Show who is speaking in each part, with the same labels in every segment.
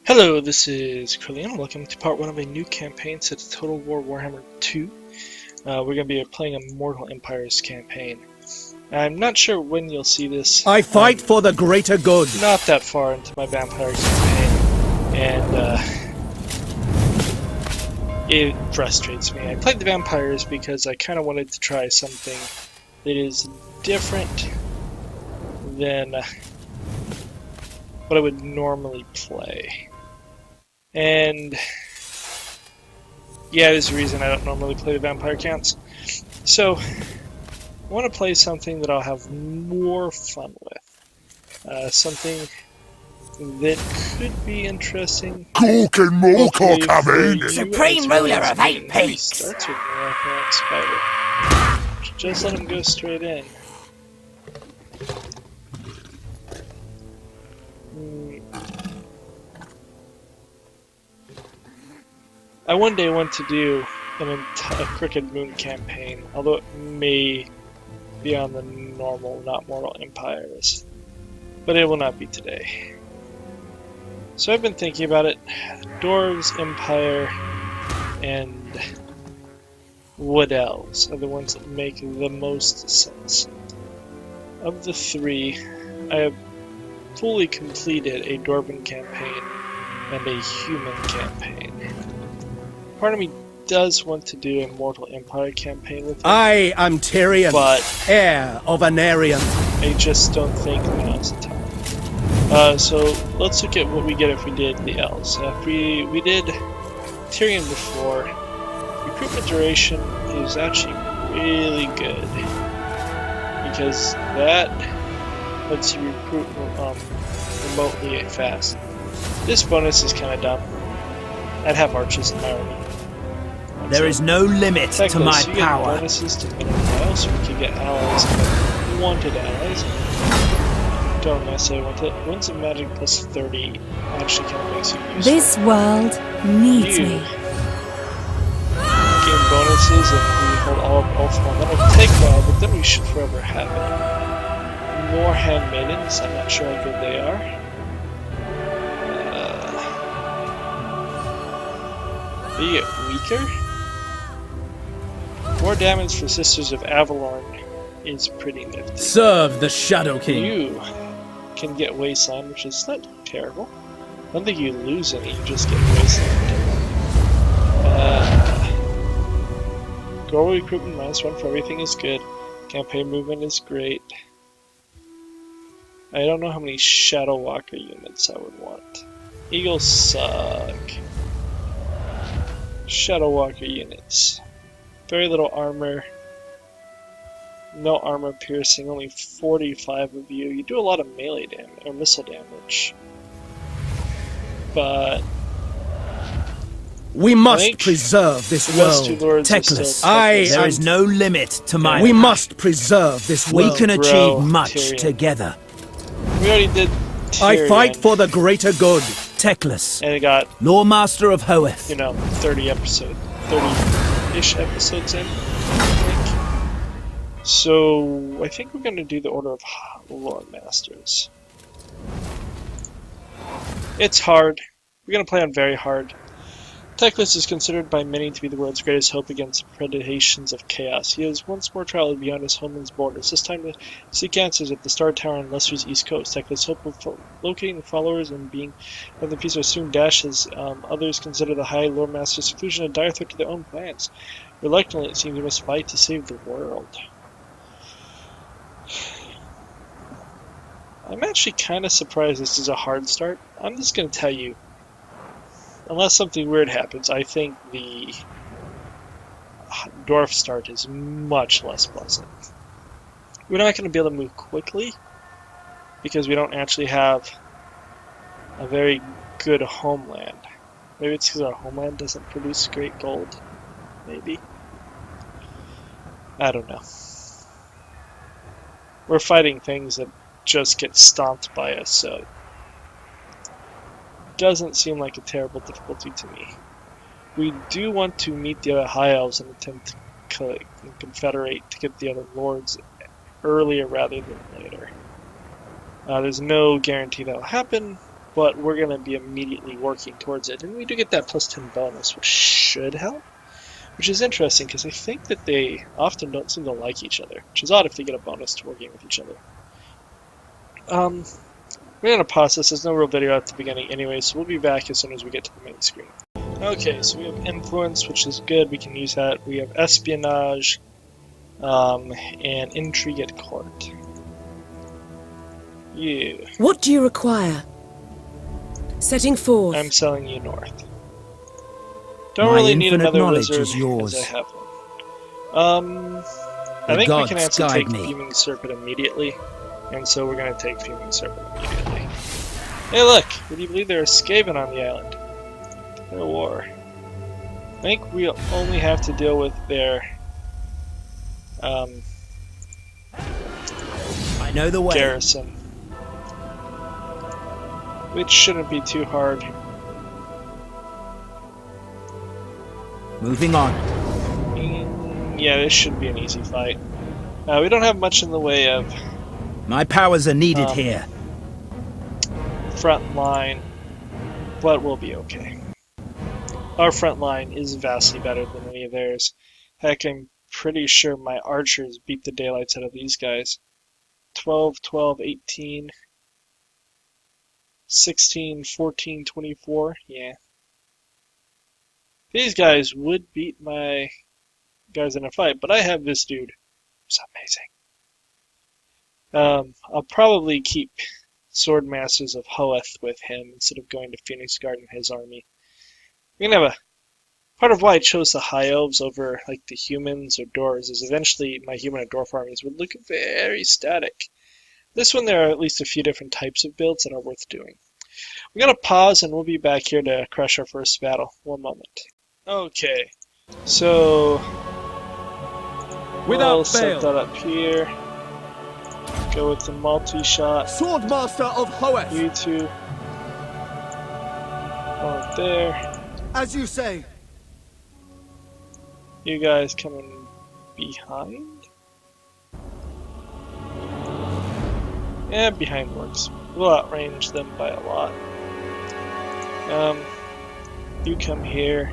Speaker 1: Hello, this is Curlian. Welcome to part 1 of a new campaign set to Total War Warhammer 2. We're going to be playing a Mortal Empires campaign. I'm not sure when you'll see this.
Speaker 2: I fight for the greater good.
Speaker 1: Not that far into my vampire campaign, and it frustrates me. I played the vampires because I kind of wanted to try something that is different than what I would normally play. And yeah, there's a reason I don't normally play the vampire counts. So I want to play something that I'll have more fun with. Something that could be interesting.
Speaker 3: Cook and Mortal coming!
Speaker 4: Supreme ruler of 8 peaks!
Speaker 1: Starts with Warhammer Spider. Just let him go straight in. I one day want to do a Crooked Moon campaign, although it may be on the normal, not Mortal Empires. But it will not be today. So I've been thinking about it. Dwarves, Empire, and Wood Elves are the ones that make the most sense. Of the three, I have fully completed a Dwarven campaign and a human campaign. Part of me does want to do a Mortal Empire campaign with him.
Speaker 2: I am Tyrion,
Speaker 1: but
Speaker 2: heir of Anarion.
Speaker 1: I just don't think now's the time. So let's look at what we get if we did the elves. If we did Tyrion before, recruitment duration is actually really good because that lets you recruit remotely fast. This bonus is kind of dumb. I'd have archers in my army.
Speaker 4: There is no limit to my
Speaker 1: you
Speaker 4: power.
Speaker 1: Get bonuses to middle so we can get allies, wanted allies. Don't necessarily want it. Wins of magic plus 30 actually kind of makes you useful.
Speaker 5: This world needs me.
Speaker 1: Gain bonuses and we hold all of Ultron. That'll take a while, but then we should forever have it. More handmaidens. I'm not sure how good they are. They get weaker? More damage for Sisters of Avalon is pretty nifty.
Speaker 2: Serve the Shadow King.
Speaker 1: You can get Wasteland, which is not terrible. I don't think you lose any, you just get Wasteland. Global recruitment -1 for everything is good. Campaign movement is great. I don't know how many Shadow Walker units I would want. Eagles suck. Shadow Walker units. Very little armor. No armor piercing, only 45 of you. You do a lot of melee damage, or missile damage. But
Speaker 2: we must preserve this world. Teclis.
Speaker 4: There is no limit to my
Speaker 2: We must preserve this world.
Speaker 4: We can achieve much
Speaker 1: Tyrion.
Speaker 4: together.
Speaker 1: We already did Tyrion,
Speaker 2: I fight for the greater good.
Speaker 4: Teclis,
Speaker 1: and it got,
Speaker 4: Loremaster of Hoeth.
Speaker 1: 30-ish episodes in, I think. So I think we're going to do the Order of Loremasters. It's hard. We're going to play on very hard. Teclis is considered by many to be the world's greatest hope against predations of chaos. He has once more traveled beyond his homeland's borders, this time to seek answers at the Star Tower on Leicester's east coast. Teclis' hope of locating followers and being of the peace are soon dashed as others consider the High Lord Master's seclusion a dire threat to their own plans. Reluctantly, it seems he must fight to save the world. I'm actually kind of surprised this is a hard start. I'm just going to tell you, unless something weird happens, I think the dwarf start is much less pleasant. We're not going to be able to move quickly because we don't actually have a very good homeland. Maybe it's because our homeland doesn't produce great gold. Maybe. I don't know. We're fighting things that just get stomped by us, so doesn't seem like a terrible difficulty to me. We do want to meet the other High Elves and attempt to confederate to get the other Lords earlier rather than later. There's no guarantee that will happen, but we're going to be immediately working towards it. And we do get that +10 bonus, which should help. Which is interesting, because I think that they often don't seem to like each other, which is odd if they get a bonus to working with each other. We're going to pause this. There's no real video at the beginning anyway, so we'll be back as soon as we get to the main screen. Okay, so we have influence, which is good. We can use that. We have espionage and intrigue at court. Yeah.
Speaker 6: What do you require? Setting forth.
Speaker 1: I'm selling you north. Don't really need another wizard
Speaker 4: is yours.
Speaker 1: as I have one. I think we can actually take Fuming Serpent immediately, and so we're going to take Fuming Serpent immediately. Hey look! Would you believe there's Skaven on the island? Declare war. I think we'll only have to deal with their
Speaker 4: I know the way.
Speaker 1: garrison, which shouldn't be too hard.
Speaker 4: Moving on.
Speaker 1: Yeah, this should be an easy fight. We don't have much in the way of
Speaker 4: My powers are needed here.
Speaker 1: front line, but we'll be okay. Our front line is vastly better than any of theirs. Heck, I'm pretty sure my archers beat the daylights out of these guys. 12, 12, 18, 16, 14, 24, yeah. These guys would beat my guys in a fight, but I have this dude. It's amazing. I'll probably keep Swordmasters of Hoeth with him instead of going to Phoenix Guard and his army. We're gonna have part of why I chose the High Elves over like the humans or dwarves is eventually my human and dwarf armies would look very static. This one there are at least a few different types of builds that are worth doing. We're gonna pause and we'll be back here to crush our first battle. One moment. Okay, so we'll set that up here. Go with the multi-shot.
Speaker 2: Swordmaster of Hoeth.
Speaker 1: You two. One there.
Speaker 2: As you say.
Speaker 1: You guys coming behind? Yeah, behind works. We'll outrange them by a lot. You come here.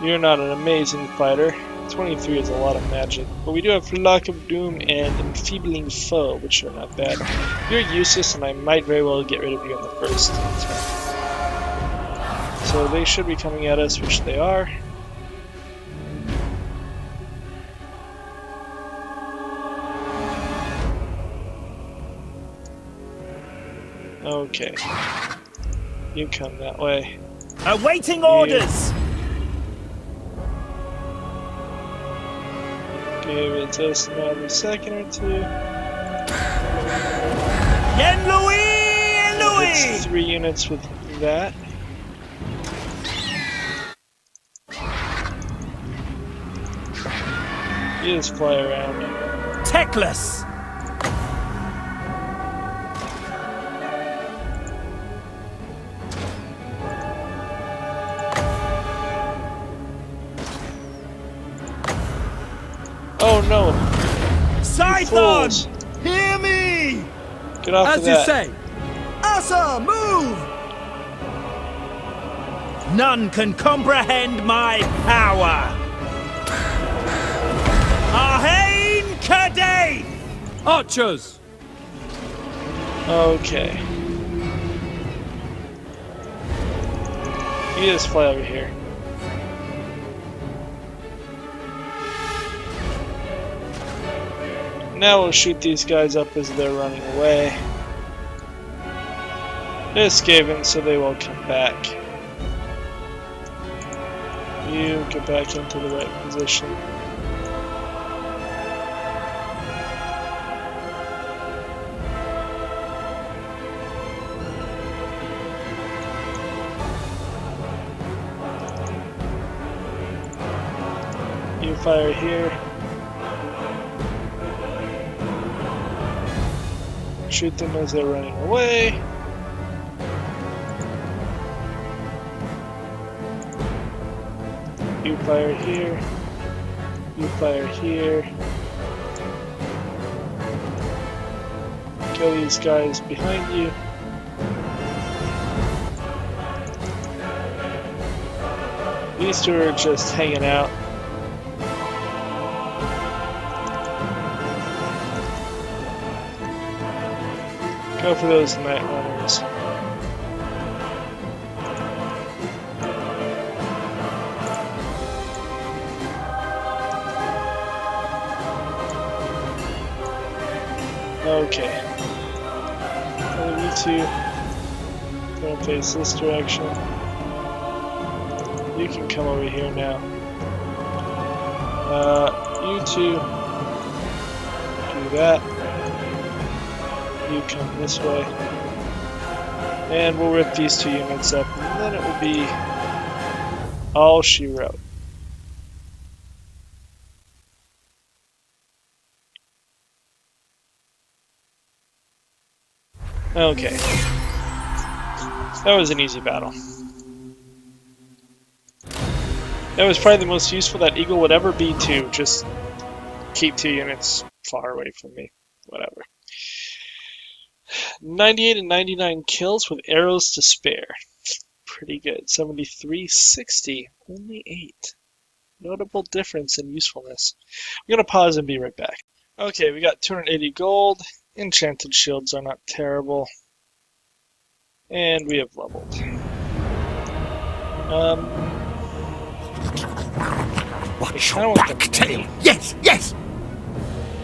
Speaker 1: You're not an amazing fighter. 23 is a lot of magic. But we do have Flock of Doom and Enfeebling Foe, which are not bad. You're useless, and I might very well get rid of you in the first turn. So they should be coming at us, which they are. Okay. You come that way.
Speaker 4: Awaiting orders!
Speaker 1: Give it just another second or two.
Speaker 4: Yen Louis!
Speaker 1: It's 3 units with that. You just fly around.
Speaker 4: Teclis!
Speaker 1: Oh no!
Speaker 4: Scython!
Speaker 2: Hear me!
Speaker 1: Get off
Speaker 2: As
Speaker 1: of that.
Speaker 2: you say. Asa, move!
Speaker 4: None can comprehend my power! Arhain Kadain!
Speaker 2: Archers!
Speaker 1: Okay. You just fly over here. Now we'll shoot these guys up as they're running away. They're Skaven, so they will come back. You get back into the right position. You fire here. Shoot them as they're running away. You fire here. You fire here. Kill these guys behind you. These two are just hanging out. Go for those night runners. Okay. You two gonna face this direction. You can come over here now. You two do that. You come this way. And we'll rip these two units up, and then it will be all she wrote. Okay. That was an easy battle. That was probably the most useful that Eagle would ever be to just keep 2 units far away from me. Whatever. 98 and 99 kills with arrows to spare. Pretty good. 73, 60, only 8. Notable difference in usefulness. I'm going to pause and be right back. Okay, we got 280 gold. Enchanted shields are not terrible. And we have leveled.
Speaker 3: What's your black tail? Yes, yes!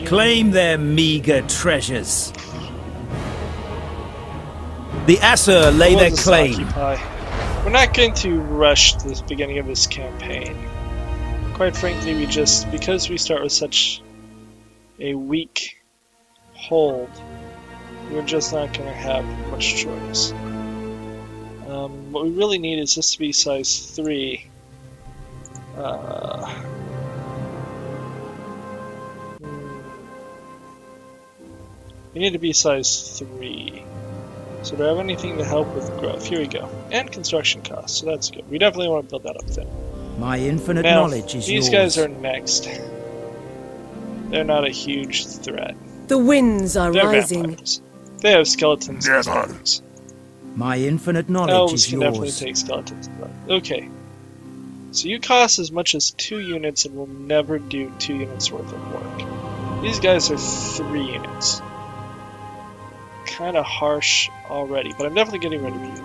Speaker 4: Claim their meager treasures. The Asur lay their claim.
Speaker 1: We're not going to rush the beginning of this campaign. Quite frankly, because we start with such a weak hold, we're just not going to have much choice. What we really need is just to be size 3. We need to be size 3. So do I have anything to help with growth? Here we go. And construction costs, so that's good. We definitely want to build that up then.
Speaker 4: My infinite
Speaker 1: now,
Speaker 4: knowledge is
Speaker 1: these
Speaker 4: yours.
Speaker 1: guys are next. They're not a huge threat.
Speaker 6: The winds are
Speaker 1: They're
Speaker 6: rising.
Speaker 1: vampires. They have skeletons and
Speaker 3: Never.
Speaker 1: zombies.
Speaker 4: My infinite knowledge
Speaker 1: Elves
Speaker 4: is
Speaker 1: can
Speaker 4: yours.
Speaker 1: definitely take skeletons. Okay. So you cost as much as 2 units and will never do 2 units worth of work. These guys are 3 units. Kind of harsh already, but I'm definitely getting rid of you.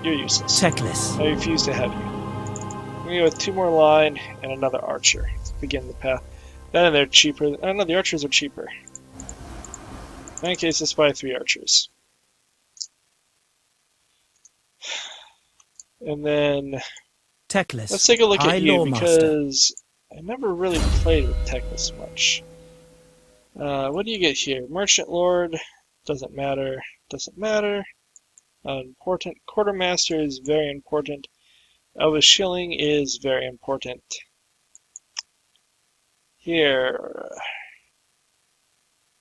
Speaker 1: You're useless.
Speaker 4: Teclis.
Speaker 1: I refuse to have you. I'm gonna go with 2 more line and another archer to begin the path. Then they're cheaper. I don't know, the archers are cheaper. In any case, let's buy 3 archers. And then
Speaker 4: Teclis.
Speaker 1: let's take a look
Speaker 4: High
Speaker 1: at you
Speaker 4: Loremaster.
Speaker 1: because I never really played with Teclis much. What do you get here? Merchant Lord. Doesn't matter. Doesn't matter. Important. Quartermaster is very important. Elvish Shilling is very important. Here.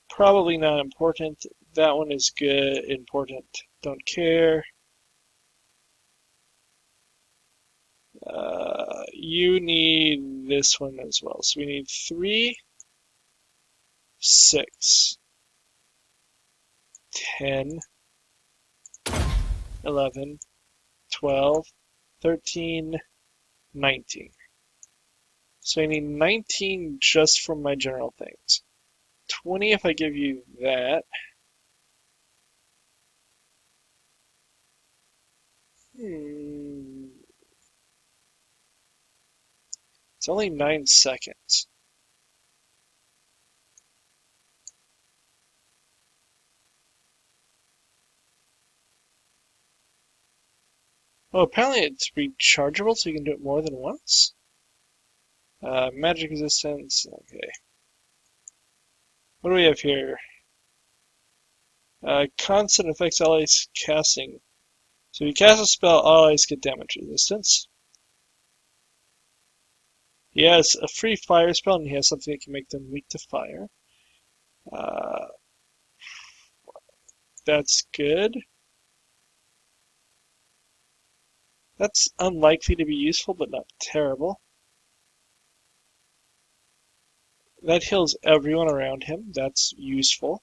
Speaker 1: Probably not important. That one is good. Important. Don't care. You need this one as well. So we need 3, 6, 10, 11, 12, 13, 19. So I need 19 just from my general things. 20 if I give you that. It's only 9 seconds. Oh, apparently it's rechargeable, so you can do it more than once. Magic resistance, okay. What do we have here? Constant affects allies casting. So if you cast a spell, allies get damage resistance. He has a free fire spell, and he has something that can make them weak to fire. That's good. That's unlikely to be useful, but not terrible. That heals everyone around him. That's useful.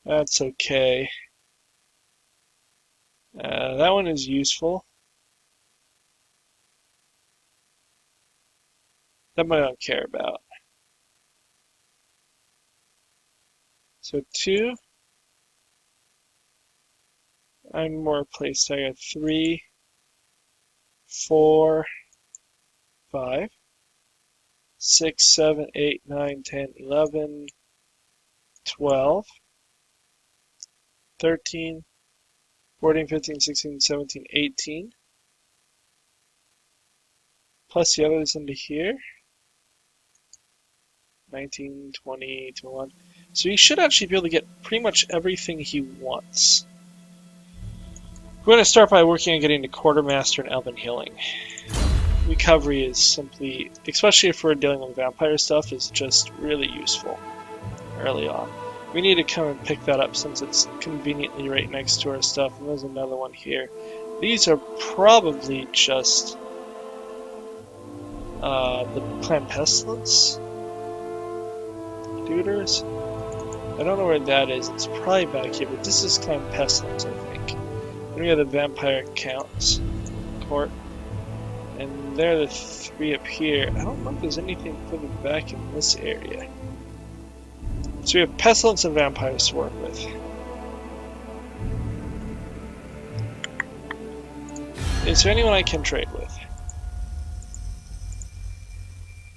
Speaker 1: That's okay. That one is useful. That one I don't care about. So 2. I'm more placed. I got 3, 4, 5, 6, 7, 8, 9, 10, 11, 12, 13, 14, 15, 16, 17, 18. Plus the others into here. 19, 20, 21. So he should actually be able to get pretty much everything he wants. We're going to start by working on getting the Quartermaster and Elven Healing. Recovery is simply, especially if we're dealing with vampire stuff, is just really useful early on. We need to come and pick that up since it's conveniently right next to our stuff, and there's another one here. These are probably just the Clan Pestilence Duders. I don't know where that is. It's probably back here, but this is Clan Pestilence, I think. Then we have the Vampire Counts Court, and they're the 3 up here. I don't know if there's anything further back in this area. So we have Pestilence and Vampires to work with. Is there anyone I can trade with?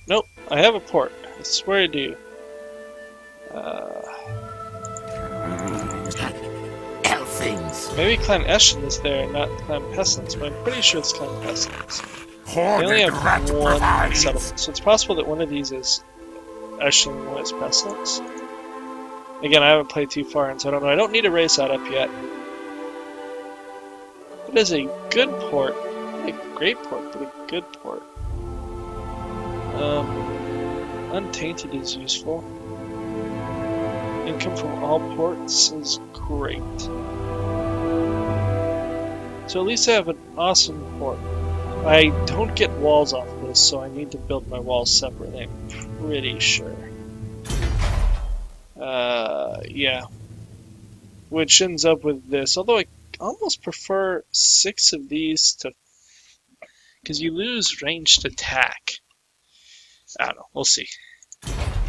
Speaker 1: Nope, I have a port. I swear I do.
Speaker 3: Elfings.
Speaker 1: Maybe Clan Eshin is there and not Clan Pestilence, but I'm pretty sure it's Clan Pestilence. They only have one settlement, so it's possible that one of these is Eshin and one is Pestilence. Again, I haven't played too far, and so I don't know. I don't need to raise that up yet. It is a good port. Not a great port, but a good port. Untainted is useful. Income from all ports is great. So at least I have an awesome port. I don't get walls off this, so I need to build my walls separately, I'm pretty sure. Yeah. Which ends up with this, although I almost prefer 6 of these to... because you lose ranged attack. I don't know, we'll see.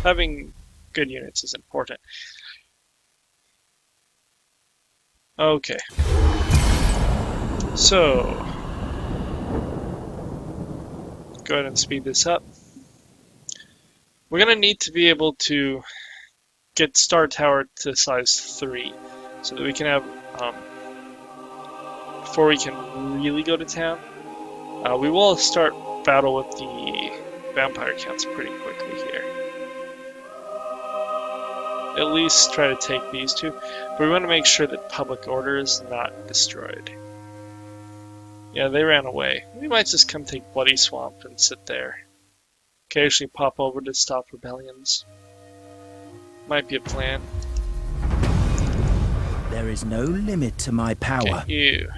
Speaker 1: Having good units is important. Okay. So, go ahead and speed this up. We're going to need to be able to get Star Tower to size 3 so that we can have, before we can really go to town, we will start battle with the vampire counts pretty quickly here. At least try to take these 2, but we want to make sure that public order is not destroyed. Yeah, they ran away. We might just come take Bloody Swamp and sit there. Occasionally pop over to stop rebellions. Might be a plan.
Speaker 4: There is no limit to my power.
Speaker 1: Okay, you.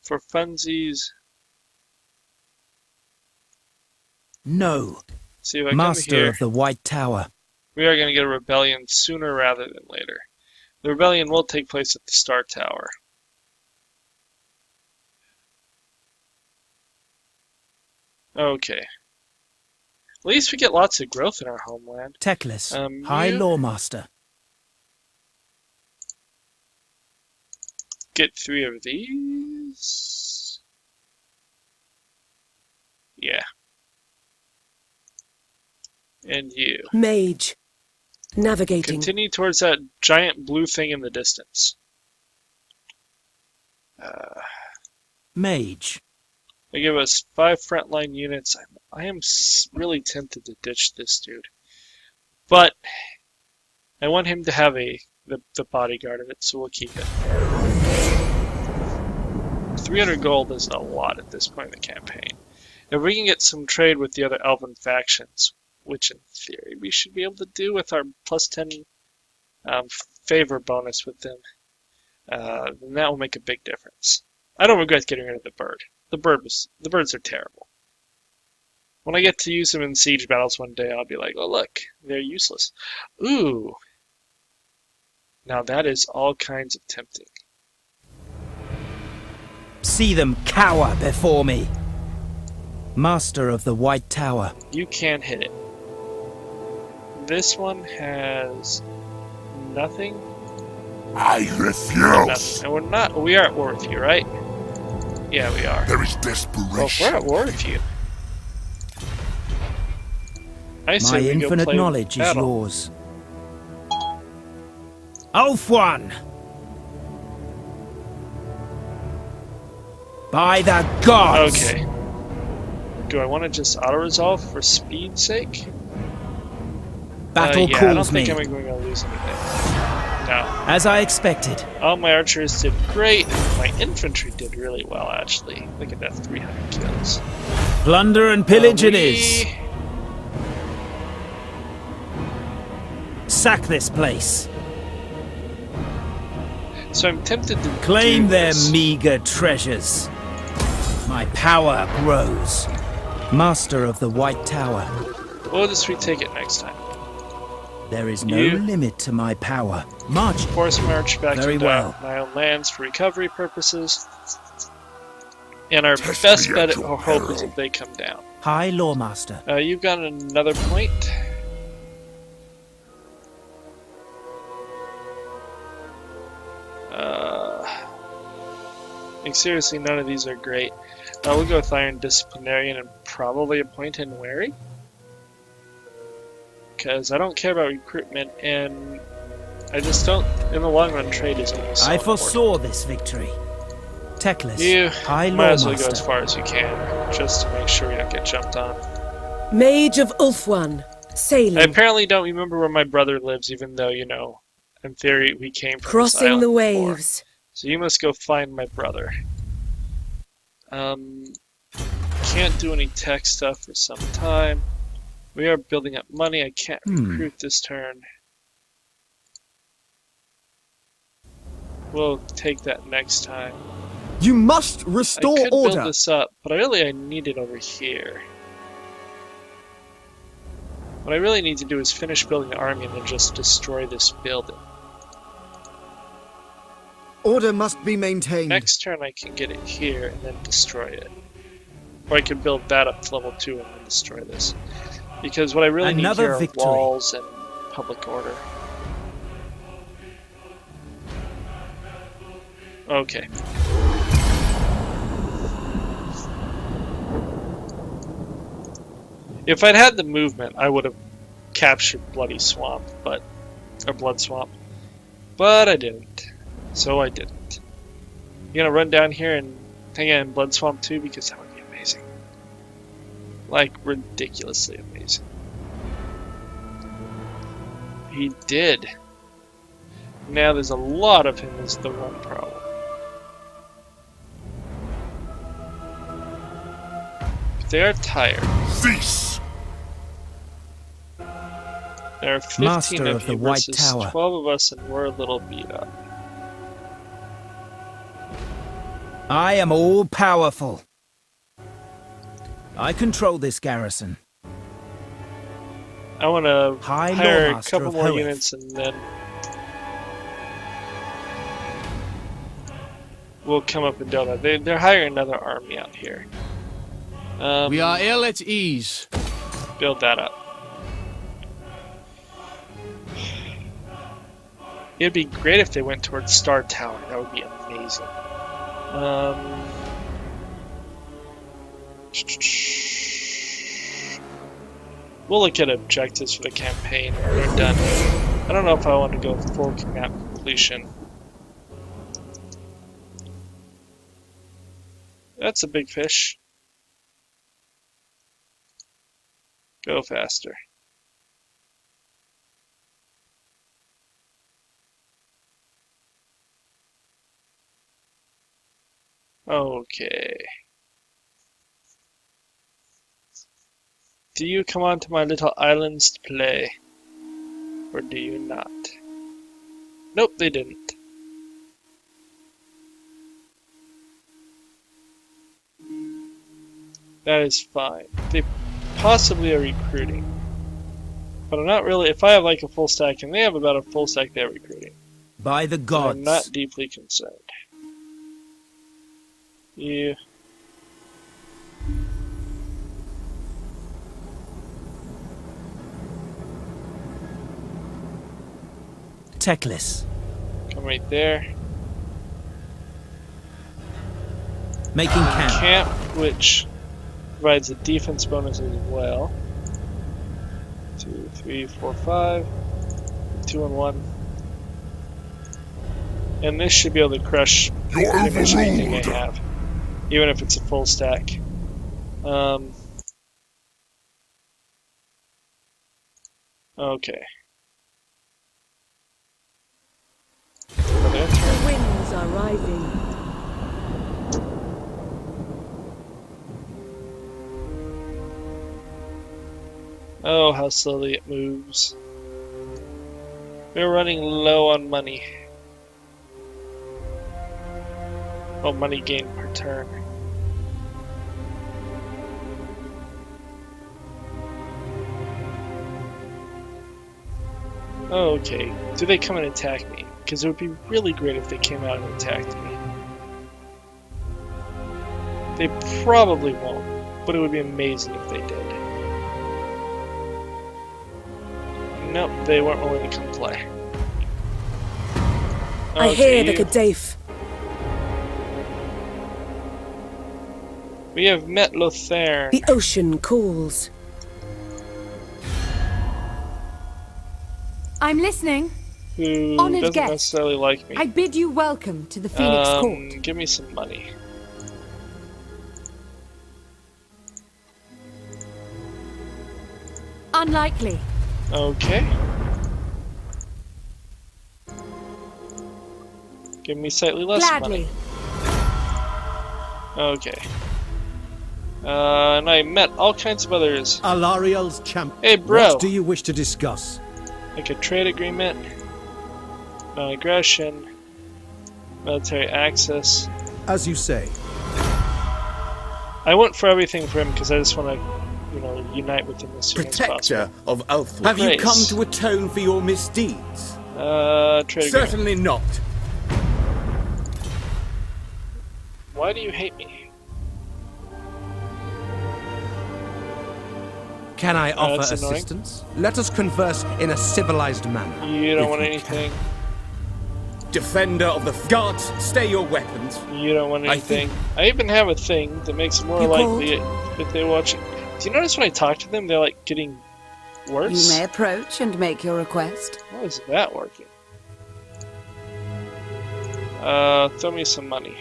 Speaker 1: For funsies.
Speaker 4: No.
Speaker 1: See if I
Speaker 4: Master
Speaker 1: come here.
Speaker 4: of the White Tower.
Speaker 1: We are going to get a rebellion sooner rather than later. The rebellion will take place at the Star Tower. Okay. At least we get lots of growth in our homeland.
Speaker 4: Teclis, High Loremaster.
Speaker 1: Get 3 of these. Yeah. And you.
Speaker 6: Mage. Navigating.
Speaker 1: Continue towards that giant blue thing in the distance.
Speaker 4: Mage.
Speaker 1: They give us 5 frontline units. I am really tempted to ditch this dude. But I want him to have the bodyguard of it, so we'll keep it. 300 gold is a lot at this point in the campaign. If we can get some trade with the other elven factions, which in theory we should be able to do with our plus 10 favor bonus with them, then that will make a big difference. I don't regret getting rid of the bird. The birds are terrible. When I get to use them in siege battles one day, I'll be like, oh look, they're useless. Ooh. Now that is all kinds of tempting.
Speaker 4: See them cower before me. Master of the White Tower.
Speaker 1: You can't hit it. This one has nothing.
Speaker 3: I refuse.
Speaker 1: Nothing. And we are at war with you, right? Yeah, we are.
Speaker 3: There is
Speaker 1: Well,
Speaker 3: desperation.
Speaker 1: we're at war with you. I say
Speaker 4: My
Speaker 1: we go
Speaker 4: infinite
Speaker 1: play
Speaker 4: knowledge is
Speaker 1: battle.
Speaker 4: yours. Ulf one! By the gods!
Speaker 1: Okay. Do I want to just auto-resolve for speed's sake?
Speaker 4: Battle
Speaker 1: yeah,
Speaker 4: calls
Speaker 1: I don't think
Speaker 4: me.
Speaker 1: I'm going to lose anything. No.
Speaker 4: As I expected.
Speaker 1: All my archers did great. My infantry did really well, actually. Look at that, 300 kills.
Speaker 4: Plunder and pillage it is. Sack this place.
Speaker 1: So I'm tempted to
Speaker 4: Claim
Speaker 1: do
Speaker 4: their
Speaker 1: this.
Speaker 4: meager treasures. My power grows. Master of the White Tower.
Speaker 1: We'll just retake it next time.
Speaker 4: There is no
Speaker 1: You-
Speaker 4: limit to my power. March.
Speaker 1: Force march back
Speaker 4: Very
Speaker 1: to
Speaker 4: well.
Speaker 1: my own lands for recovery purposes. And our
Speaker 3: Test
Speaker 1: best
Speaker 3: me
Speaker 1: bet
Speaker 3: at
Speaker 1: or
Speaker 3: your
Speaker 1: hope
Speaker 3: peril.
Speaker 1: is that they come down.
Speaker 4: High Loremaster.
Speaker 1: You've got another point. Like, seriously, none of these are great. We'll go with Iron Disciplinarian and probably appoint in Wary. Because I don't care about recruitment, and I just don't, in the long run, trade is almost so
Speaker 4: I
Speaker 1: important.
Speaker 4: foresaw this victory. Teclis.
Speaker 1: You
Speaker 4: High
Speaker 1: might as well go as
Speaker 4: Loremaster.
Speaker 1: far as you can, just to make sure we don't get jumped on.
Speaker 6: Mage of Ulfwan, sailing.
Speaker 1: I apparently don't remember where my brother lives, even though, you know, in theory, we came from this
Speaker 6: Crossing
Speaker 1: island
Speaker 6: the
Speaker 1: before.
Speaker 6: waves.
Speaker 1: So you must go find my brother. Can't do any tech stuff for some time. We are building up money. I can't recruit this turn. We'll take that next time.
Speaker 2: You must
Speaker 1: I
Speaker 2: restore
Speaker 1: could
Speaker 2: order.
Speaker 1: build this up, but I need it over here. What I really need to do is finish building the army and then just destroy this building.
Speaker 2: Order must be maintained.
Speaker 1: Next turn I can get it here and then destroy it. Or I can build that up to level 2 and then destroy this. Because what I really
Speaker 4: Another
Speaker 1: need here
Speaker 4: victory.
Speaker 1: are walls and public order. Okay. If I'd had the movement, I would have captured Bloody Swamp, or Blood Swamp. But I didn't. So I didn't. You gonna run down here and hang out in Blood Swamp too? Because that would be amazing. Like, ridiculously amazing. He did. Now there's a lot of him is the one problem. But they are tired.
Speaker 3: Cease.
Speaker 1: There are 15
Speaker 4: Master
Speaker 1: of
Speaker 4: of the
Speaker 1: you
Speaker 4: White
Speaker 1: versus
Speaker 4: Tower.
Speaker 1: 12 of us, and we're a little beat up.
Speaker 4: I am all powerful. I control this garrison.
Speaker 1: I want to
Speaker 4: High
Speaker 1: hire a
Speaker 4: Loremaster
Speaker 1: couple
Speaker 4: of
Speaker 1: more
Speaker 4: Hoeth.
Speaker 1: units, and then we'll come up and build that. They're hiring another army out here.
Speaker 2: We are ill at ease.
Speaker 1: Build that up. It'd be great if they went towards Star Tower. That would be amazing. We'll look at objectives for the campaign when they're done. I don't know if I want to go full map completion. That's a big fish. Go faster. Okay. Do you come onto my little islands to play? Or do you not? Nope, they didn't. That is fine. They possibly a recruiting. But I'm not really, if I have like a full stack and they have about a full stack, they're recruiting.
Speaker 4: By the
Speaker 1: So
Speaker 4: gods.
Speaker 1: I'm not deeply concerned. You.
Speaker 4: Teclis.
Speaker 1: Come right there.
Speaker 4: Making camp.
Speaker 1: Camp, which provides a defense bonus as well. 2, 3, 4, 5. 2 and 1. And this should be able to crush pretty much anything I have, even if it's a full stack. Okay.
Speaker 6: The winds are rising.
Speaker 1: Oh, how slowly it moves. We're running low on money. Oh, money gained per turn. Oh, okay. Do they come and attack me? Because it would be really great if they came out and attacked me. They probably won't, but it would be amazing if they did. Nope, they weren't willing to come play.
Speaker 6: I hear the Kadaf.
Speaker 1: We have met Lothair,
Speaker 6: The ocean calls.
Speaker 5: I'm listening.
Speaker 1: who
Speaker 5: Honored
Speaker 1: doesn't
Speaker 5: guest.
Speaker 1: necessarily like me.
Speaker 5: I bid you welcome to the Phoenix Court.
Speaker 1: Give me some money.
Speaker 5: Unlikely.
Speaker 1: Okay. Give me slightly less
Speaker 5: Gladly.
Speaker 1: money. Okay. And I met all kinds of others.
Speaker 2: Alariel's champ.
Speaker 1: Hey, bro.
Speaker 2: What do you wish to discuss?
Speaker 1: Like a trade agreement, non-aggression, military access.
Speaker 2: As you say.
Speaker 1: I went for everything for him because I just want to, unite with him as soon as
Speaker 3: Protector
Speaker 1: possible.
Speaker 3: of Althwood.
Speaker 7: Have you
Speaker 1: Grace.
Speaker 7: come to atone for your misdeeds?
Speaker 1: Trade agreement.
Speaker 7: Certainly not.
Speaker 1: Why do you hate me?
Speaker 4: Can I offer
Speaker 1: that's annoying.
Speaker 4: assistance? Let us converse in a civilized manner.
Speaker 1: You don't
Speaker 4: if
Speaker 1: want
Speaker 4: you
Speaker 1: anything.
Speaker 7: Defender of the guards, stay your weapons.
Speaker 1: You don't want
Speaker 7: I
Speaker 1: anything.
Speaker 7: think-
Speaker 1: I even have a thing that makes it more
Speaker 6: You
Speaker 1: likely if they watch it. Do you notice when I talk to them, they're like getting worse?
Speaker 5: You may approach and make your request.
Speaker 1: How is that working? Throw me some money.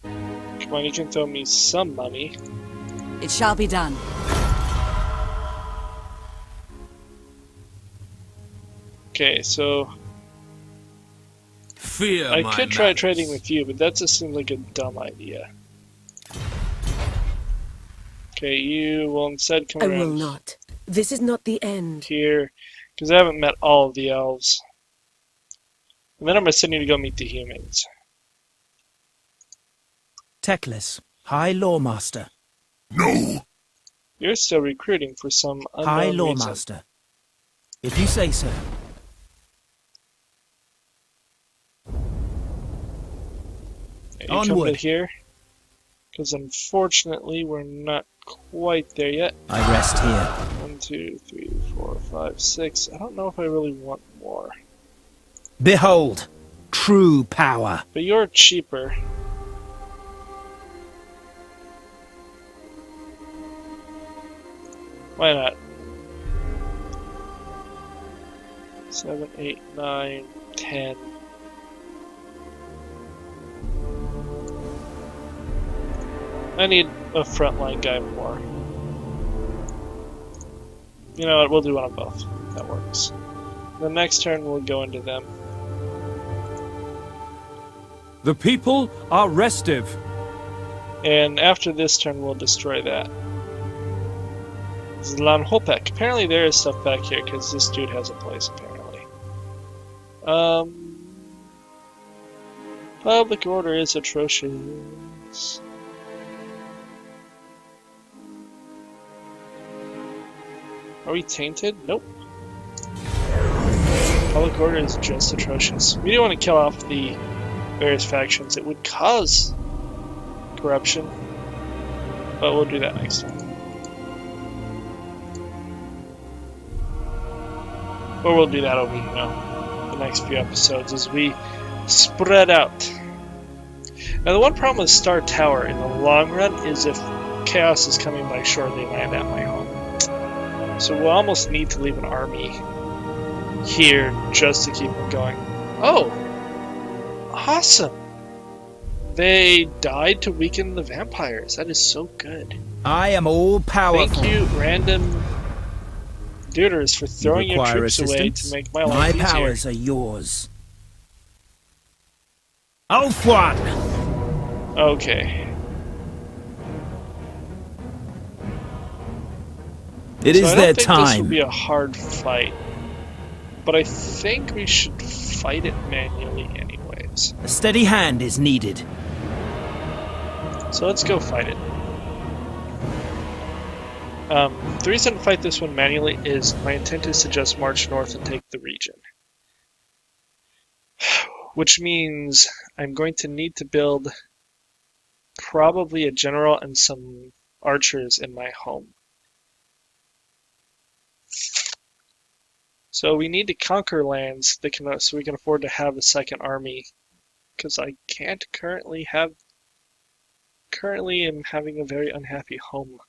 Speaker 1: Come on, you can throw me some money.
Speaker 5: It shall be done.
Speaker 1: Okay, so
Speaker 7: Fear
Speaker 1: I
Speaker 7: my
Speaker 1: could try
Speaker 7: manners.
Speaker 1: trading with you, but that just seems like a dumb idea. Okay, you will instead come
Speaker 6: I
Speaker 1: around
Speaker 6: will not. This is not the end.
Speaker 1: here, because I haven't met all of the elves. And then I'm gonna send you to go meet the humans.
Speaker 4: Teclis, High Loremaster.
Speaker 3: No.
Speaker 1: You're still recruiting for some
Speaker 4: High
Speaker 1: unknown reason.
Speaker 4: Loremaster. If you say so.
Speaker 1: You come
Speaker 4: Onward.
Speaker 1: to here, because unfortunately we're not quite there yet.
Speaker 4: I rest here.
Speaker 1: 1, 2, 3, 4, 5, 6. I don't know if I really want more.
Speaker 4: Behold, true power.
Speaker 1: But you're cheaper. Why not? 7, 8, 9, 10. I need a frontline guy more. You know what, we'll do one of both. That works. The next turn we'll go into them.
Speaker 8: The people are restive.
Speaker 1: And after this turn we'll destroy that. Zlanhopek. Apparently there is stuff back here because this dude has a place apparently. Public order is atrocious. Are we tainted? Nope. Public order is just atrocious. We do want to kill off the various factions. It would cause corruption, but we'll do that next time. Or we'll do that over, the next few episodes as we spread out. Now, the one problem with Star Tower in the long run is if chaos is coming by shore, they land at my home. So we'll almost need to leave an army here just to keep them going. Oh! Awesome! They died to weaken the vampires. That is so good.
Speaker 4: I am all powerful.
Speaker 1: Thank you, random duders, for throwing your troops away to make my life easier.
Speaker 4: My powers are yours. Auf one!
Speaker 1: Okay.
Speaker 4: It is
Speaker 1: I
Speaker 4: their
Speaker 1: don't think this will
Speaker 4: time.
Speaker 1: be a hard fight, but I think we should fight it manually anyways.
Speaker 4: A steady hand is needed.
Speaker 1: So let's go fight it. The reason to fight this one manually is my intent is to just march north and take the region. Which means I'm going to need to build probably a general and some archers in my home. So we need to conquer lands that can, so we can afford to have a second army, because I can't currently am having a very unhappy home.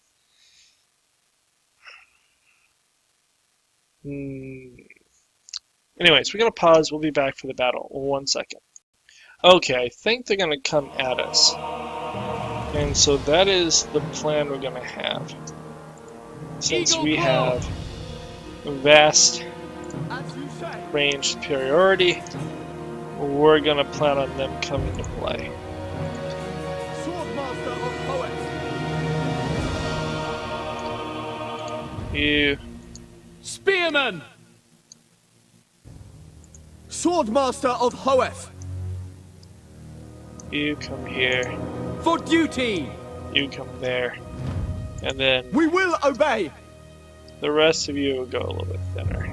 Speaker 1: Anyways, we're going to pause. We'll be back for the battle. 1 second. Okay, I think they're going to come at us. And so that is the plan we're going to have. Since we have vast range superiority, we're going to plan on them coming to play. You...
Speaker 7: Spearman! Swordmaster of Hoeth!
Speaker 1: You come here.
Speaker 7: For duty!
Speaker 1: You come there. And then
Speaker 7: We will obey!
Speaker 1: the rest of you will go a little bit thinner.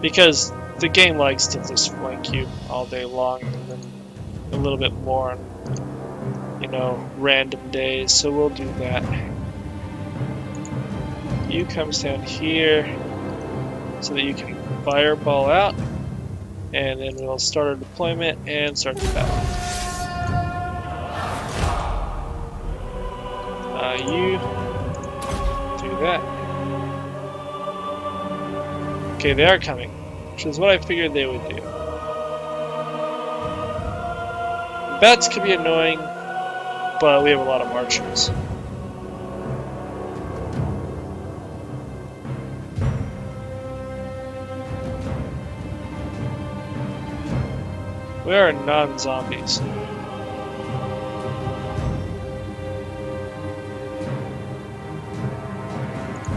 Speaker 1: Because the game likes to just flank you all day long, and then a little bit more on, random days, so we'll do that. You come stand here so that you can fireball out, and then we'll start our deployment and start the battle. You do that. Okay, they are coming, which is what I figured they would do. Bats can be annoying, but we have a lot of archers. We are non-zombies.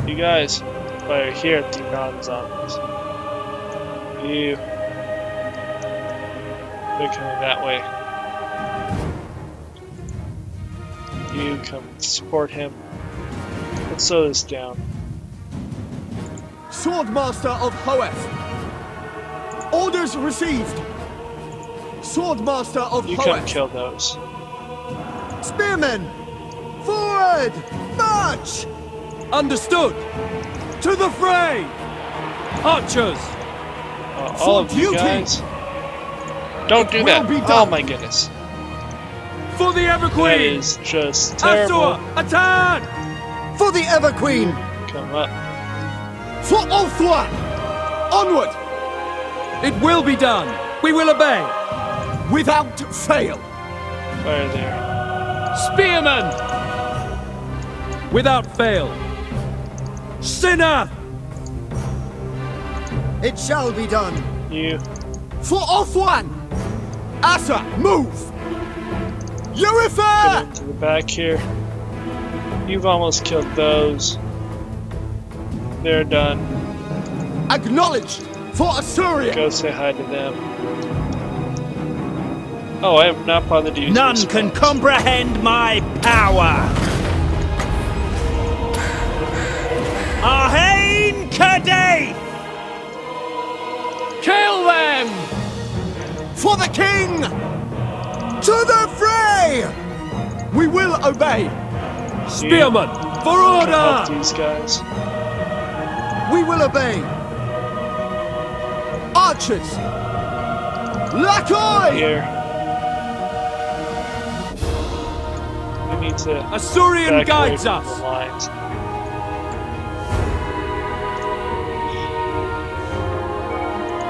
Speaker 1: You guys fire here at the non-zombies. They're coming that way. You come support him. Let's slow this down.
Speaker 7: Swordmaster of Hoeth! Orders received! Swordmaster of
Speaker 1: You come
Speaker 7: Hoeth!
Speaker 1: kill those.
Speaker 7: Spearmen! Forward! March! Understood! To the fray!
Speaker 8: Archers!
Speaker 1: All of you guys. Don't do that. Oh my goodness.
Speaker 8: For the
Speaker 1: That
Speaker 8: Everqueen!
Speaker 1: is just terrible.
Speaker 8: Astor, attack!
Speaker 7: For the Everqueen!
Speaker 1: Come up.
Speaker 7: For Ulthwa! Onward!
Speaker 8: It will be done! We will obey!
Speaker 7: Without fail!
Speaker 1: Fire there.
Speaker 8: Spearmen! Without fail! Sinner!
Speaker 7: It shall be done!
Speaker 1: You.
Speaker 7: For Ulthwan! Asa, move!
Speaker 1: Get
Speaker 7: Yurifa!
Speaker 1: into the back here. You've almost killed those. They're done.
Speaker 7: Acknowledged! For Assyria!
Speaker 1: Go say hi to them. Oh, I have not bothered to use
Speaker 4: None
Speaker 1: this
Speaker 4: can
Speaker 1: one.
Speaker 4: comprehend my power. Arhain Kadei!
Speaker 8: Kill them!
Speaker 3: For the king! To the fray!
Speaker 8: We will obey! Spearmen, for
Speaker 1: Help
Speaker 8: order!
Speaker 1: these guys.
Speaker 3: We will obey! Archers! Lacoy!
Speaker 1: Here. We need to
Speaker 8: Asturian
Speaker 1: back away
Speaker 8: guides
Speaker 1: from
Speaker 8: us!
Speaker 1: the lines.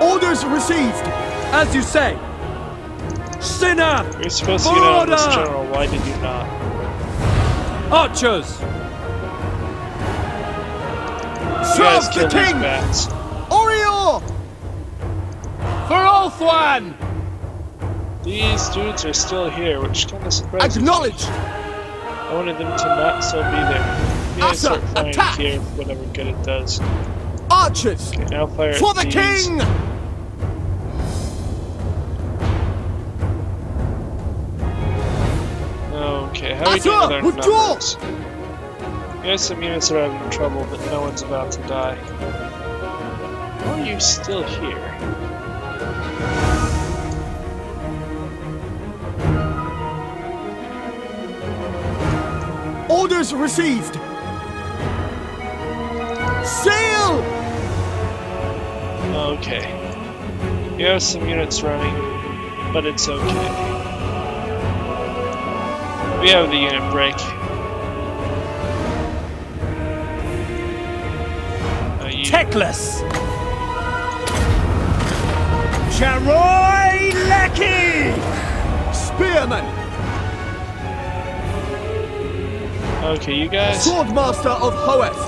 Speaker 3: Orders received!
Speaker 8: As you say! Sinner!
Speaker 1: You're supposed to get out of this,
Speaker 8: Order!
Speaker 1: General. Why did you not?
Speaker 8: Archers!
Speaker 1: You guys
Speaker 3: Serve
Speaker 1: kill
Speaker 3: the
Speaker 1: these
Speaker 3: king!
Speaker 1: bats.
Speaker 3: Orior!
Speaker 8: For Ulthuan!
Speaker 1: These dudes are still here, which kind of surprises me.
Speaker 3: Acknowledge!
Speaker 1: I wanted them to not still be there. Yeah,
Speaker 3: Asa,
Speaker 1: start firing
Speaker 3: attack!
Speaker 1: here, whatever good it does.
Speaker 3: Archers!
Speaker 1: Okay, now fire
Speaker 3: For
Speaker 1: at
Speaker 3: the
Speaker 1: these.
Speaker 3: king!
Speaker 1: Okay, how are we doing
Speaker 3: Asa,
Speaker 1: with our
Speaker 3: withdraw!
Speaker 1: numbers? We have some units that are having trouble, but no one's about to die. How are you still here?
Speaker 3: Orders received! Sail!
Speaker 1: Okay. You have some units running, but it's okay. We have the unit break.
Speaker 4: Teclis! Charoi Leki!
Speaker 3: Spearman!
Speaker 1: Okay, you guys.
Speaker 3: Swordmaster of Hoeth!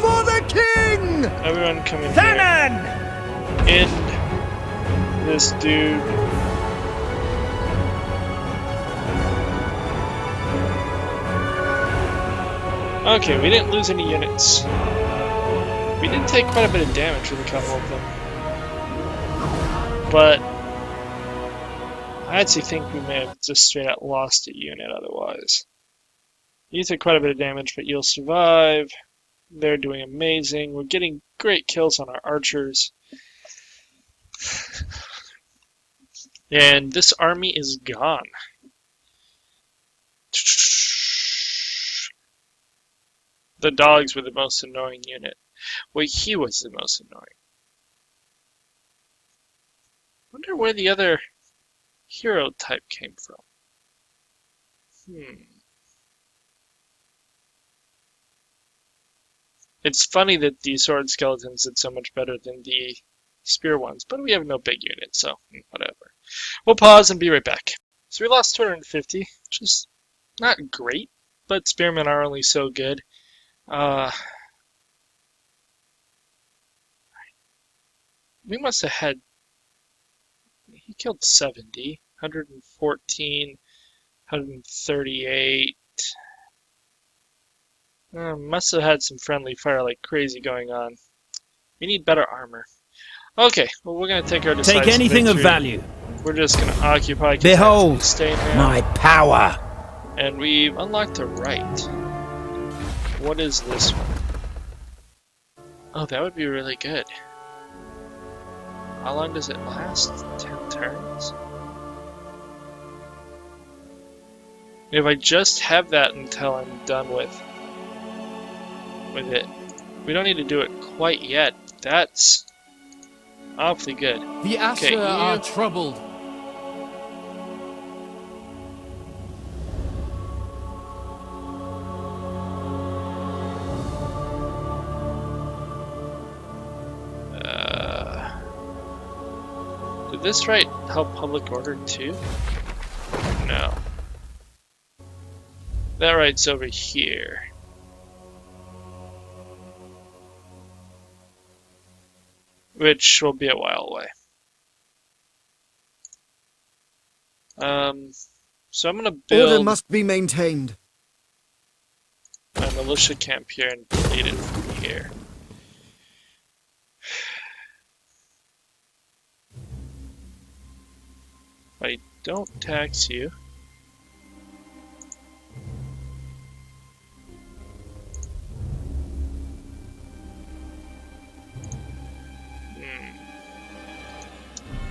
Speaker 3: For the king!
Speaker 1: Everyone come in here.
Speaker 4: Cannon!
Speaker 1: End this dude. Okay, we didn't lose any units. We did take quite a bit of damage with a couple of them. But I actually think we may have just straight out lost a unit otherwise. You took quite a bit of damage, but you'll survive. They're doing amazing. We're getting great kills on our archers. And this army is gone. The dogs were the most annoying unit. Well, he was the most annoying. Wonder where the other hero type came from. It's funny that the sword skeletons did so much better than the spear ones, but we have no big unit, so whatever. We'll pause and be right back. So we lost 250, which is not great, but spearmen are only so good. We must have had... He killed 70, 114, 138... must have had some friendly fire like crazy going on. We need better armor. Okay, well we're going to take our decisive
Speaker 4: Take anything
Speaker 1: victory.
Speaker 4: of value.
Speaker 1: We're just going to occupy...
Speaker 4: Behold,
Speaker 1: stay now.
Speaker 4: my power.
Speaker 1: And we've unlocked a right. What is this one? Oh, that would be really good. How long does it last? 10 turns? If I just have that until I'm done with it. We don't need to do it quite yet. That's awfully good.
Speaker 8: The Asher
Speaker 1: Okay,
Speaker 8: are troubled.
Speaker 1: Did this right help public order too? No. That right's over here. Which will be a while away. So I'm gonna build
Speaker 3: Order must be maintained.
Speaker 1: my militia camp here and lead it from here. I don't tax you.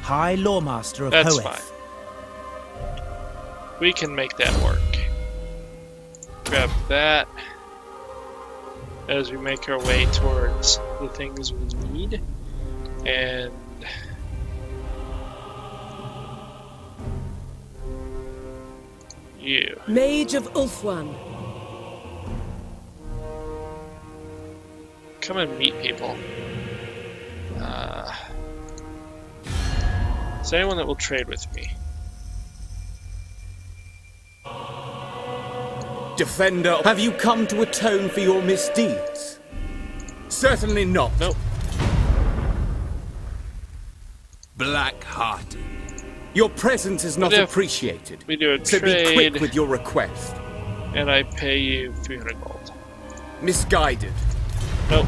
Speaker 4: High Loremaster of
Speaker 1: That's
Speaker 4: Hoeth.
Speaker 1: fine. We can make that work. Grab that as we make our way towards the things we need. And you.
Speaker 6: Mage of Ulthuan.
Speaker 1: Come and meet people. Is there anyone that will trade with me?
Speaker 7: Defender, have you come to atone for your misdeeds? Certainly not.
Speaker 1: Nope.
Speaker 3: Black-hearted.
Speaker 7: Your presence is not
Speaker 1: What if
Speaker 7: appreciated.
Speaker 1: we do a
Speaker 7: So be
Speaker 1: trade,
Speaker 7: quick with your request.
Speaker 1: and I pay you 300 gold.
Speaker 7: Misguided.
Speaker 1: Nope.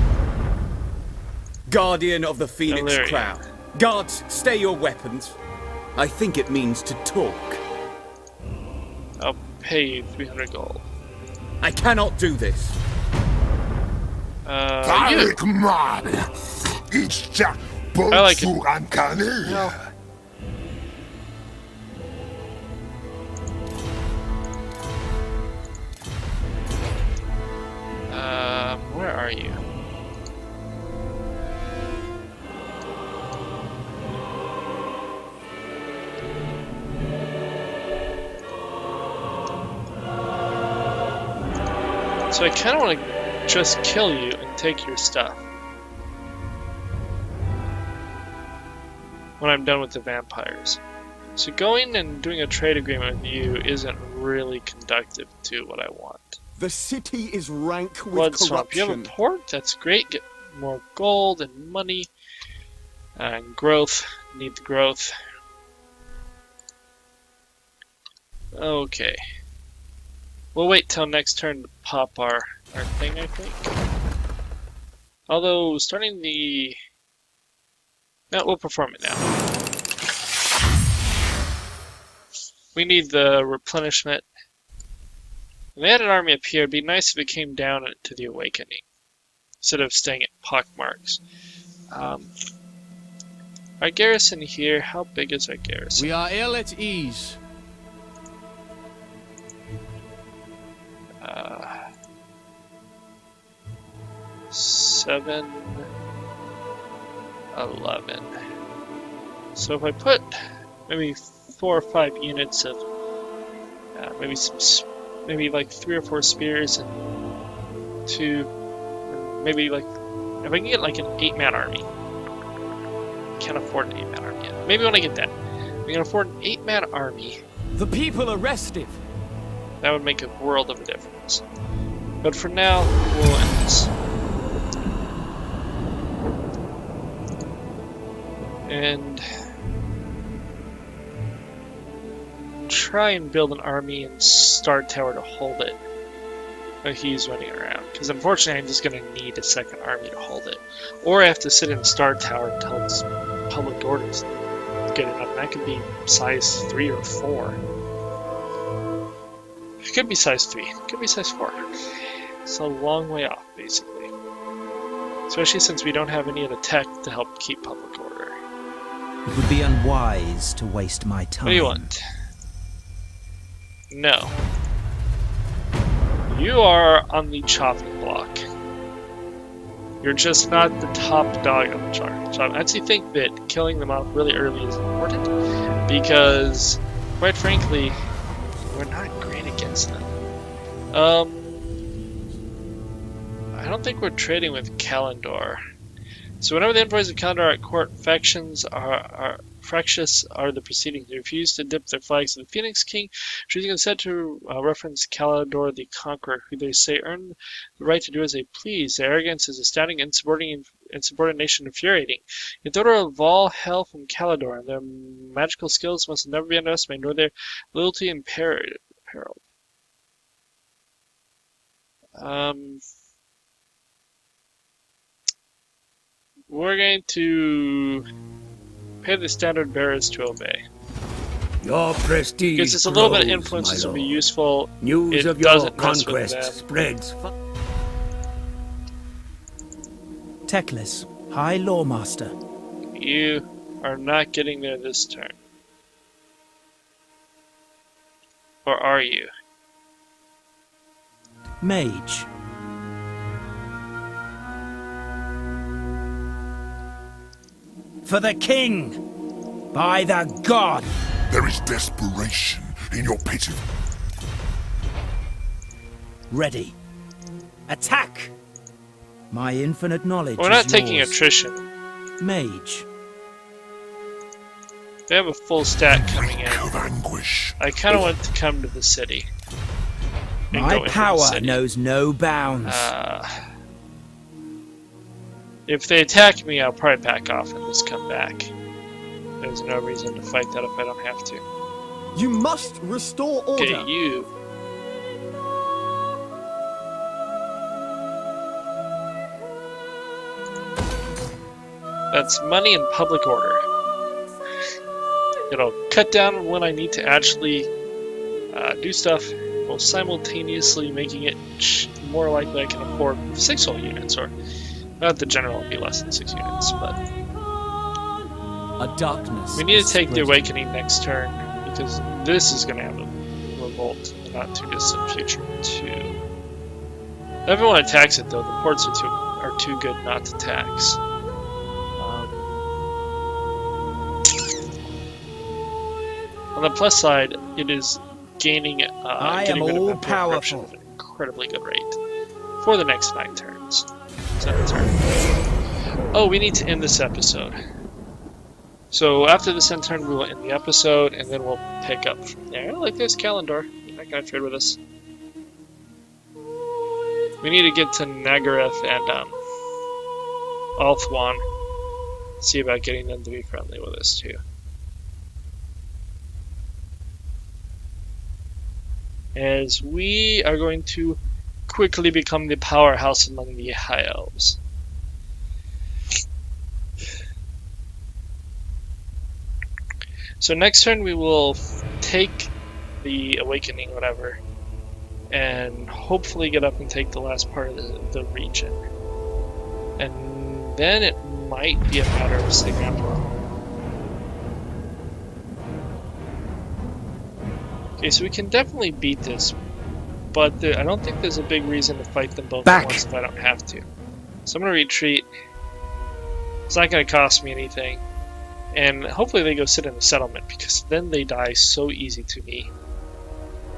Speaker 7: Guardian of the Phoenix
Speaker 1: Illyria.
Speaker 7: Crown. Guards, stay your weapons. I think it means to talk.
Speaker 1: I'll pay you 300 gold.
Speaker 7: I cannot do this.
Speaker 1: You.
Speaker 3: Man. It's just
Speaker 1: I like it.
Speaker 3: uncanny.
Speaker 1: Where are you? So I kind of want to just kill you and take your stuff when I'm done with the vampires. So going and doing a trade agreement with you isn't really conducive to what I want.
Speaker 9: The city is rank with
Speaker 1: Blood Swamp. You have a
Speaker 9: corruption.
Speaker 1: port? That's great. Get more gold and money. And growth. Need the growth. Okay. We'll wait till next turn to pop our thing, I think. Although, starting the... No, we'll perform it now. We need the replenishment. If they had an army up here, it'd be nice if it came down to the Awakening, instead of staying at pockmarks. Our garrison here, how big is our garrison?
Speaker 8: We are ill at ease.
Speaker 1: 7, 11. So if I put maybe 4 or 5 units of maybe like 3 or 4 spears and 2, maybe like if I can get like an 8-man army. Can't afford an 8-man army yet. Maybe when I get that, we can afford an 8-man army.
Speaker 8: The people are restive.
Speaker 1: That would make a world of a difference. But for now, we'll end this. And try and build an army in Star Tower to hold it while he's running around. Because unfortunately, I'm just going to need a second army to hold it. Or I have to sit in Star Tower until it's public orders get it up. That could be size 3 or 4. It could be size 3. It could be size 4. It's a long way off, basically. Especially since we don't have any of the tech to help keep public order.
Speaker 4: It would be unwise to waste my time.
Speaker 1: What do you want? No. You are on the chopping block. You're just not the top dog on the chart. So I actually think that killing them off really early is important because, quite frankly, we're not great against them. I don't think we're trading with Kalendor. So whenever the envoys of Kalendor are at court, factions are fractious are the proceedings. They refuse to dip their flags to the Phoenix King, choosing instead to reference Kalendor the Conqueror, who they say earned the right to do as they please. Their arrogance is astounding, insubordination infuriating. Yet the order of all hell from Kalendor, and their magical skills must never be underestimated, nor their loyalty imperiled. We're going to pay the standard bearers to obey.
Speaker 3: Your prestige
Speaker 1: Gives us a little bit of
Speaker 3: grows,
Speaker 1: influence.
Speaker 3: my
Speaker 1: This will be
Speaker 3: lord.
Speaker 1: useful.
Speaker 3: News
Speaker 1: It
Speaker 3: of your
Speaker 1: doesn't mess with
Speaker 3: conquest
Speaker 1: them.
Speaker 3: spreads.
Speaker 4: Teclis, High Loremaster.
Speaker 1: You are not getting there this turn. Or are you?
Speaker 4: Mage. For the king! By the god!
Speaker 3: There is desperation in your pity.
Speaker 4: Ready. Attack! My infinite knowledge
Speaker 1: We're not
Speaker 4: is
Speaker 1: taking
Speaker 4: yours.
Speaker 1: attrition.
Speaker 4: Mage.
Speaker 1: They have a full stat coming in.
Speaker 3: Of anguish.
Speaker 1: I kind of want to come to the city. And
Speaker 4: My
Speaker 1: go into the
Speaker 4: power
Speaker 1: city.
Speaker 4: knows no bounds.
Speaker 1: If they attack me, I'll probably back off and just come back. There's no reason to fight that if I don't have to.
Speaker 9: You must restore order.
Speaker 1: Okay, you. That's money and public order. It'll cut down on when I need to actually do stuff, while simultaneously making it more likely I can afford 6 whole units, or not the general will be less than 6 units, but
Speaker 8: A darkness.
Speaker 1: we need to
Speaker 8: is
Speaker 1: take the
Speaker 8: spreading.
Speaker 1: Awakening next turn, because this is going to have a revolt in the not too distant future too. Everyone attacks it though, the ports are too good not to tax. On the plus side, it is gaining
Speaker 4: I
Speaker 1: getting
Speaker 4: am
Speaker 1: rid of
Speaker 4: all
Speaker 1: Emperor Corruption
Speaker 4: powerful.
Speaker 1: at an incredibly good rate for the next 9 turns. 7 turns. Oh, we need to end this episode. So after this end turn, we will end the episode, and then we'll pick up from there. Like this, Kalendor. You're not gonna trade with us. We need to get to Nagaroth and Althwan. See about getting them to be friendly with us too. As we are going to quickly become the powerhouse among the High Elves. So next turn we will take the Awakening, whatever, and hopefully get up and take the last part of the region. And then it might be a matter of setting Emperor. Okay, so we can definitely beat this, but I don't think there's a big reason to fight them both at once if I don't have to. So I'm going to retreat. It's not going to cost me anything. And hopefully they go sit in the settlement, because then they die so easy to me.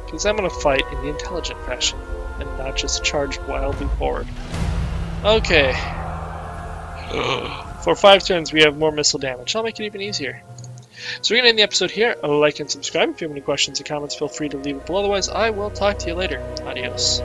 Speaker 1: Because I'm going to fight in the intelligent fashion, and not just charge wildly forward. Okay. For 5 turns we have more missile damage. I'll make it even easier. So we're going to end the episode here. Like and subscribe. If you have any questions or comments, feel free to leave it below. Otherwise, I will talk to you later. Adios.